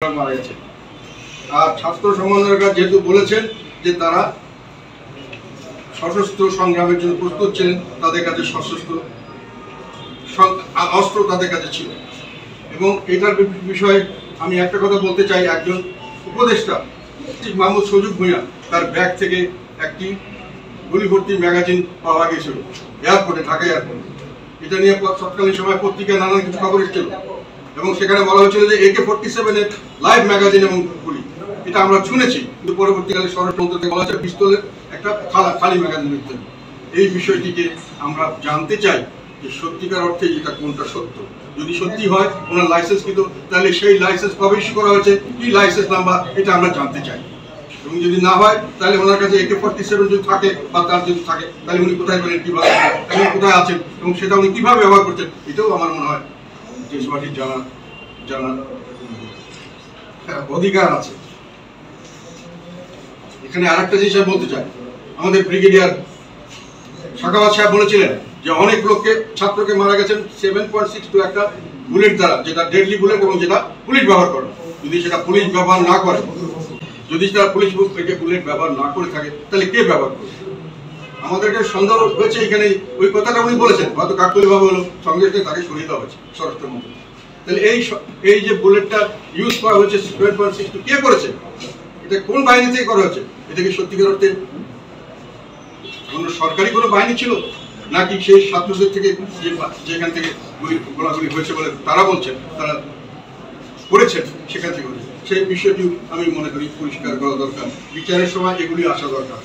মারা গেছে। আর ছাত্র সমন্বয়করা যেহেতু বলেছেন যে তারা সশস্ত্র সংগ্রামের জন্য প্রস্তুত ছিলেন, তাদের কাছে সশস্ত্র অস্ত্র তাদের কাছে ছিল। এবং এটার বিষয়ে আমি একটা কথা বলতে চাই, একজন উপদেষ্টা মাহমুদ সজুগ ভূঁইয়া তার ব্যাগ থেকে একটি গুলি ভর্তি ম্যাগাজিন পাওয়া গেছিল এয়ারপোর্টে, ঢাকা এয়ারপোর্টে। এটা নিয়ে তৎকালীন সময় পত্রিকায় নানান কিছু খবর এসেছিল এবং সেখানে বলা হয়েছিল যে AK-47 এর লাইভ ম্যাগাজিন এবং গুলি, এটা আমরা শুনেছি। কিন্তু পরবর্তীকালে স্বরাষ্ট্র মন্ত্রণালয় বলা হয়েছে পিস্তলের একটা খালি ম্যাগাজিন দিতে। এই বিষয়টিকে আমরা জানতে চাই যে সত্যিকার অর্থে এটা কোনটা সত্য। যদি সত্যি হয় ওনার লাইসেন্স কিন্তু, তাহলে সেই লাইসেন্স কবে ইস্যু করা হয়েছে, কি লাইসেন্স নাম্বার, এটা আমরা জানতে চাই। এবং যদি না হয় তাহলে ওনার কাছে AK-47 যদি থাকে বা তার যদি থাকে, তাহলে উনি কোথায় পেলেন, কিভাবে, উনি কোথায় আছেন এবং সেটা উনি কিভাবে ব্যবহার করছেন, এটাও আমার মনে হয় দেশবাসীর জানার অধিকার আছে। এখানে আরেকটা জিনিস আমি বলতে চাই, আমাদের ব্রিগেডিয়ার সাখাওয়াত সাহেব বলেছিলেন যে অনেক লোককে, ছাত্রকে মারা গেছেন 7.62 একটা বুলেট দ্বারা, যেটা ডেডলি বুলেট এবং যেটা পুলিশ ব্যবহার করে। যদি সেটা পুলিশ ব্যবহার না করে, যদি তারা পুলিশ বুলেট ব্যবহার না করে থাকে, তাহলে কে ব্যবহার করবে? আমাদেরকে সন্দেহ হয়েছে এখানে, ওই কথাটা উনি বলেছেন, হয়তো কাকতালীয়ভাবে হলো, সঙ্গে সঙ্গে তাকে সরিয়ে দেওয়া হয়েছে স্বরাষ্ট্রমন্ত্রী। তাহলে এই যে বুলেটটা ইউজ করা হয়েছে 7.62 কে করেছে? এটা কোন বাহিনী থেকে করা হয়েছে? এটা কি সত্যিকার অর্থে সরকারি কোনো বাহিনী ছিল, নাকি সেই ছাত্রদের থেকে যেখান থেকে গোলাগুলি হয়েছে বলে তারা বলছেন, তারা করেছেন সেখান থেকে? সেই বিষয়টি আমি মনে করি পরিষ্কার করা দরকার, বিচারের সময় এগুলি আসা দরকার।